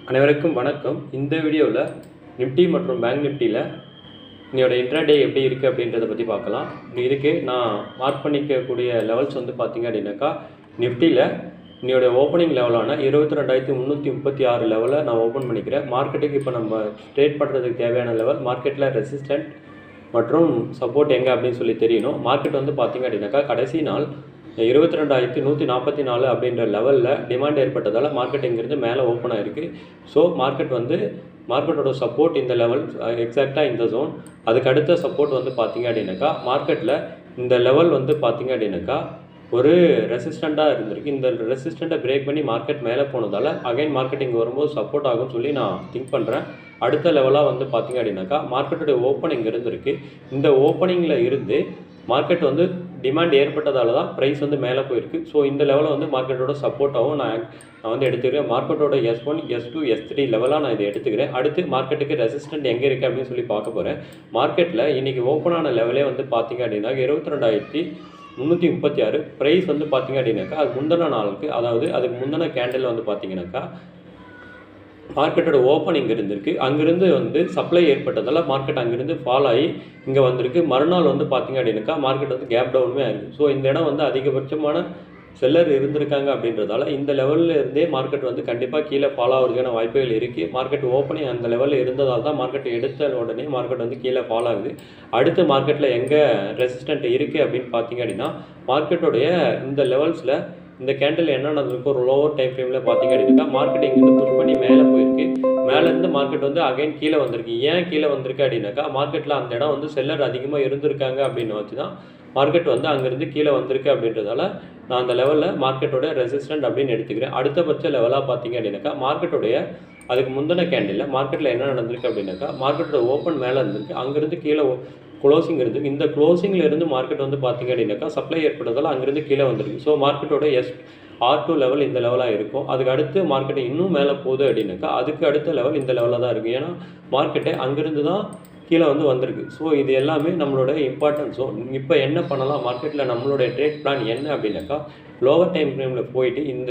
அனைவருக்கும் வணக்கம். இந்த வீடியோவில் நிஃப்டி மற்றும் பேங்க் நிஃப்டியில் இன்னையோட இன்ட்ராடே எப்படி இருக்குது அப்படின்றத பற்றி பார்க்கலாம். இதுக்கு நான் மார்க் பண்ணிக்கக்கூடிய லெவல்ஸ் வந்து பார்த்திங்க அப்படின்னாக்கா, நிஃப்டியில் இன்னையோட ஓப்பனிங் லெவலான 22,336 லெவலில் நான் ஓப்பன் பண்ணிக்கிறேன். மார்க்கெட்டுக்கு இப்போ நம்ம ட்ரேட் பண்ணுறதுக்கு தேவையான லெவல், மார்க்கெட்டில் ரெசிஸ்டன்ட் மற்றும் சப்போர்ட் எங்கே அப்படின்னு சொல்லி தெரியணும். மார்க்கெட் வந்து பார்த்திங்க அப்படின்னாக்கா கடைசி நாள் 22,144 அப்படின்ற லெவலில் டிமாண்ட் ஏற்பட்டதால் மார்க்கெட் இங்கிருந்து மேலே ஓப்பன் ஆகிருக்கு. ஸோ மார்க்கெட்டோட சப்போர்ட் இந்த லெவல் எக்ஸாக்டாக இந்த ஜோன். அதுக்கு அடுத்த சப்போர்ட் வந்து பார்த்திங்க அப்படின்னாக்கா மார்க்கெட்டில் இந்த லெவல் வந்து பார்த்திங்க அப்படின்னாக்கா ஒரு ரெசிஸ்டண்ட்டாக இருந்திருக்கு. இந்த ரெசிஸ்டண்ட்டை பிரேக் பண்ணி மார்க்கெட் மேலே போனதால் அகைன் மார்க்கெட் இங்கே வரும்போது சப்போர்ட் ஆகும்னு சொல்லி நான் திங்க் பண்ணுறேன். அடுத்த லெவலாக வந்து பார்த்திங்க அப்படின்னாக்கா மார்க்கெட்டோட ஓப்பனிங் இருந்திருக்கு. இந்த ஓப்பனிங்கில் இருந்து மார்க்கெட் வந்து டிமாண்ட் ஏற்பட்டதால தான் ப்ரைஸ் வந்து மேலே போயிருக்கு. ஸோ இந்த லெவலில் வந்து மார்க்கெட்டோட சப்போர்ட்டாகவும் நான் வந்து எடுத்துக்கிறேன். மார்க்கெட்டோட S1, S2, S3 லெவலாக நான் இதை எடுத்துக்கிறேன். அடுத்து மார்க்கெட்டுக்கு ரெசிஸ்டன்ட் எங்கே இருக்குது அப்படின்னு சொல்லி பார்க்க போகிறேன். மார்க்கெட்டில் இன்றைக்கி ஓப்பனான லெவலே வந்து பார்த்திங்க அப்படின்னா 22,336 ப்ரைஸ் வந்து பார்த்திங்க அப்படின்னாக்கா அது முந்தின நாளுக்கு, அதாவது அதுக்கு முந்தின கேண்டில் வந்து பார்த்திங்கனாக்கா மார்க்கெட்டோட ஓப்பனிங் இருந்திருக்கு. அங்கேருந்து வந்து சப்ளை ஏற்பட்டதால் மார்க்கெட் அங்கேருந்து ஃபால் ஆகி இங்கே வந்திருக்கு. மறுநாள் வந்து பார்த்திங்க அப்படின்னாக்கா மார்க்கெட் வந்து கேப் டவுனுமே ஆகிருக்கு. ஸோ இந்த இடம் வந்து அதிகபட்சமான செல்லர் இருந்திருக்காங்க அப்படின்றதால இந்த லெவலில் இருந்தே மார்க்கெட் வந்து கண்டிப்பாக கீழே ஃபால் ஆகிறதுக்கான வாய்ப்புகள் இருக்குது. மார்க்கெட் ஓப்பனிங் அந்த லெவலில் இருந்ததால் தான் மார்க்கெட் எடுத்த உடனே மார்க்கெட் வந்து கீழே ஃபால் ஆகுது. அடுத்து மார்க்கெட்டில் எங்கே ரெசிஸ்டன்ட் இருக்குது அப்படின்னு பார்த்திங்க அப்படின்னா மார்க்கெட்டோடைய இந்த லெவல்ஸில் இந்த கேண்டில் என்ன நடந்திருக்கு, ஒரு லோவர் டைம் ஃப்ரேமில் பார்த்திங்க அப்படின்னா மார்க்கெட் இங்கேருந்து புஷ் பண்ணி மேலே போயிருக்கு. மேலேருந்து மார்க்கெட் வந்து அகைன் கீழே வந்திருக்கு. ஏன் கீழே வந்திருக்கு அப்படின்னாக்கா மார்க்கெட்டில் அந்த இடம் வந்து செல்லர் அதிகமாக இருந்திருக்காங்க அப்படின்னு வச்சு தான் மார்க்கெட் வந்து அங்கேருந்து கீழே வந்திருக்கு. அப்படின்றதால நான் அந்த லெவலில் மார்க்கெட்டோட ரெசிஸ்டன்ட் அப்படின்னு எடுத்துக்கிறேன். அடுத்தபட்ச லெவலாக பார்த்திங்க அப்படின்னாக்கா மார்க்கெட்டோடைய அதுக்கு முந்தின கேண்டில் மார்க்கெட்டில் என்ன நடந்திருக்கு அப்படின்னாக்கா மார்க்கெட்டோட ஓப்பன் மேலே இருந்திருக்கு. அங்கேருந்து கீழே க்ளோசிங் இருக்குது. இந்த க்ளோசிங்கில் இருந்து மார்க்கெட் வந்து பார்த்திங்க அப்படின்னாக்கா சப்ளை ஏற்பட்டதால் அங்கேருந்து கீழே வந்துருக்கு. ஸோ மார்க்கெட்டோட R2 லெவல் இந்த லெவலாக இருக்கும். அதுக்கு அடுத்து மார்க்கெட்டை இன்னும் மேலே போகுது அப்படின்னாக்கா அதுக்கு அடுத்த லெவல் இந்த லெவலில் தான் இருக்குது. ஏன்னா மார்க்கெட்டை அங்கேருந்து தான் கீழே வந்து வந்திருக்கு. ஸோ இது எல்லாமே நம்மளோட இம்பார்ட்டன்ஸ். ஸோ இப்போ என்ன பண்ணலாம், மார்க்கெட்டில் நம்மளுடைய ட்ரேட் பிளான் என்ன அப்படின்னாக்கா லோவர் டைம் ஃப்ரேமில் போயிட்டு இந்த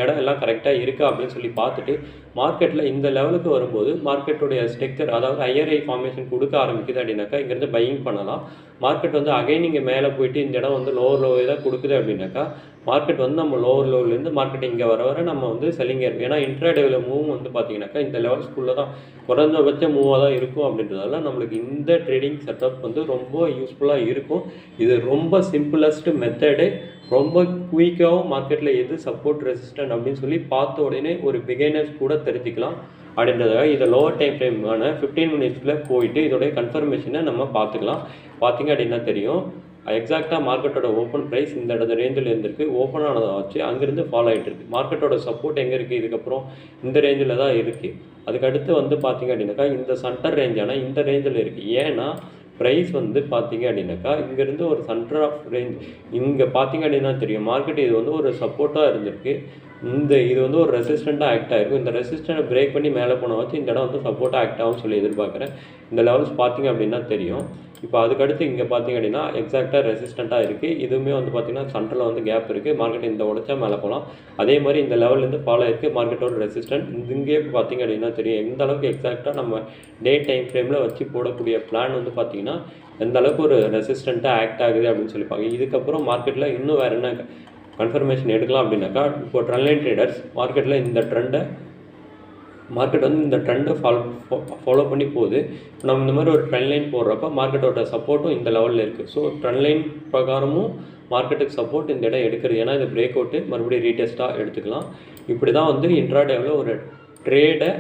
இடம் எல்லாம் கரெக்டாக இருக்கா அப்படின்னு சொல்லி பார்த்துட்டு மார்க்கெட்டில் இந்த லெவலுக்கு வரும்போது மார்க்கெட்டுடைய ஸ்ட்ரக்சர், அதாவது ஐஆர்ஐ ஃபார்மேஷன் கொடுக்க ஆரம்பிக்குது அப்படின்னாக்கா இங்கேருந்து பையிங் பண்ணலாம். மார்க்கெட் வந்து அகைன் இங்கே மேலே போயிட்டு இந்த இடம் வந்து லோவர் லோவில் தான் கொடுக்குது அப்படின்னாக்கா மார்க்கெட் வந்து நம்ம லோவர் லெவல்லேருந்து மார்க்கெட் இங்கே வர நம்ம வந்து செல்லிங் இருக்கும். ஏன்னா இன்ட்ராடேவில் மூவ் வந்து பார்த்திங்கனாக்கா இந்த லெவல்ஸ்குள்ளே தான் குறைஞ்சபட்ச மூவாக தான் இருக்கும். அப்படின்றதால நம்மளுக்கு இந்த ட்ரேடிங் செட்டப் வந்து ரொம்ப யூஸ்ஃபுல்லாக இருக்கும். இது ரொம்ப சிம்பிளஸ்ட் மெத்தடு. ரொம்ப குயிக்காகவும் மார்க்கெட்டில் எது சப்போர்ட் ரெசிஸ்டன்ட் அப்படின்னு சொல்லி பார்த்த உடனே ஒரு பிகைனர்ஸ் கூட தெரிஞ்சுக்கலாம். அப்படின்றதாக இதை லோவர் டைம் ஃப்ரேமான 15 மினிட்ஸில் போயிட்டு இதோடைய கன்ஃபர்மேஷனை நம்ம பார்த்துக்கலாம். பார்த்திங்க அப்படின்னா தெரியும் எக்ஸாக்டாக மார்க்கெட்டோட ஓப்பன் ப்ரைஸ் இந்த இடத்துல ரேஞ்சில் இருந்திருக்கு. ஓப்பன் ஆனதை வச்சு அங்கேருந்து ஃபாலோ ஆகிட்டு இருக்குது. மார்க்கெட்டோட சப்போர்ட் எங்கே இருக்குது, இதுக்கப்புறம் இந்த ரேஞ்சில் தான் இருக்குது. அதுக்கடுத்து வந்து பார்த்திங்க அப்படின்னாக்கா இந்த சென்டர் ரேஞ்சான இந்த ரேஞ்சில் இருக்குது. ஏன்னா ப்ரைஸ் வந்து பார்த்திங்க அப்படின்னாக்கா இங்கேருந்து ஒரு சென்டர் ஆஃப் ரேஞ்ச் இங்கே பார்த்திங்க அப்படின்னா தெரியும் மார்க்கெட் இது வந்து ஒரு சப்போர்ட்டாக இருந்திருக்கு. இது வந்து ஒரு ரெசிஸ்டண்ட்டாக ஆக்ட் ஆகிருக்கும். இந்த ரெசிஸ்டண்ட்டை பிரேக் பண்ணி மேலே போன வச்சு இந்த இடம் வந்து சப்போர்ட்டாக ஆக்ட் ஆகும்னு சொல்லி எதிர்பார்க்குறேன். இந்த லெவல்ஸ் பார்த்திங்க அப்படின்னா தெரியும். இப்போ அதுக்கடுத்து இங்கே பார்த்திங்க அப்படின்னா எக்ஸாக்டாக ரெசிஸ்டண்ட்டாக இருக்குது. இதுவுமே வந்து பார்த்திங்கன்னா சென்டரில் வந்து கேப் இருக்குது. மார்க்கெட் இந்த உடச்சா மேலே போகலாம். அதே மாதிரி இந்த லெவல்லேருந்து ஃபாலோ ஆகிருக்கு மார்க்கெட்டோட ரெசிஸ்டன்ட். இங்கே பார்த்திங்க அப்படின்னா தெரியும் எந்த அளவுக்கு எக்ஸாக்டாக நம்ம டே டைம் ஃப்ரேமில் வச்சு போடக்கூடிய பிளான் வந்து பார்த்திங்கன்னா எந்த அளவுக்கு ஒரு ரெசிஸ்டண்ட்டாக ஆக்ட் ஆகுது அப்படின்னு சொல்லி பார்க்க. இதுக்கப்புறம் மார்க்கெட்டில் இன்னும் வேறு என்ன கன்ஃபர்மேஷன் எடுக்கலாம் அப்படின்னாக்கா இப்போ ட்ரெண்ட்லைன் ட்ரேடர்ஸ் மார்க்கெட்டில் இந்த மார்க்கெட் வந்து இந்த ட்ரெண்டை ஃபாலோ பண்ணி போகுது. நம்ம இந்த மாதிரி ஒரு ட்ரெண்ட் லைன் போடுறப்ப மார்க்கெட்டோட சப்போர்ட்டும் இந்த லெவலில் இருக்குது. ஸோ ட்ரெண்ட் லைன் பிரகாரமும் மார்க்கெட்டுக்கு சப்போர்ட் இந்த இடம் எடுக்கிறது. ஏன்னா இது பிரேக் அவுட்டு மறுபடியும் ரீடெஸ்ட்டாக எடுத்துக்கலாம். இப்படி தான் வந்து இன்ட்ராடேவில் ஒரு ட்ரேடை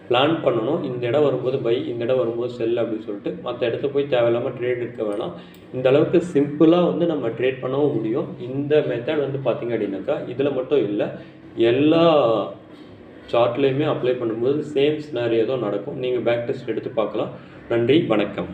பிளான் பண்ணணும். இந்த இடம் வரும்போது பை, இந்த இடம் வரும்போது செல் அப்படின்னு சொல்லிட்டு மற்ற இடத்த போய் தேவையில்லாமல் ட்ரேட் இருக்க வேணாம். இந்த அளவுக்கு சிம்பிளாக வந்து நம்ம ட்ரேட் பண்ணவும் முடியும். இந்த மெத்தட் வந்து பார்த்திங்க அப்படின்னாக்கா இதில் மட்டும் இல்லை, எல்லா சார்ட்லேயுமே அப்ளை பண்ணும்போது சேம் சினாரியோ தான் நடக்கும். நீங்கள் பேக் டெஸ்ட் எடுத்து பார்க்கலாம். நன்றி, வணக்கம்.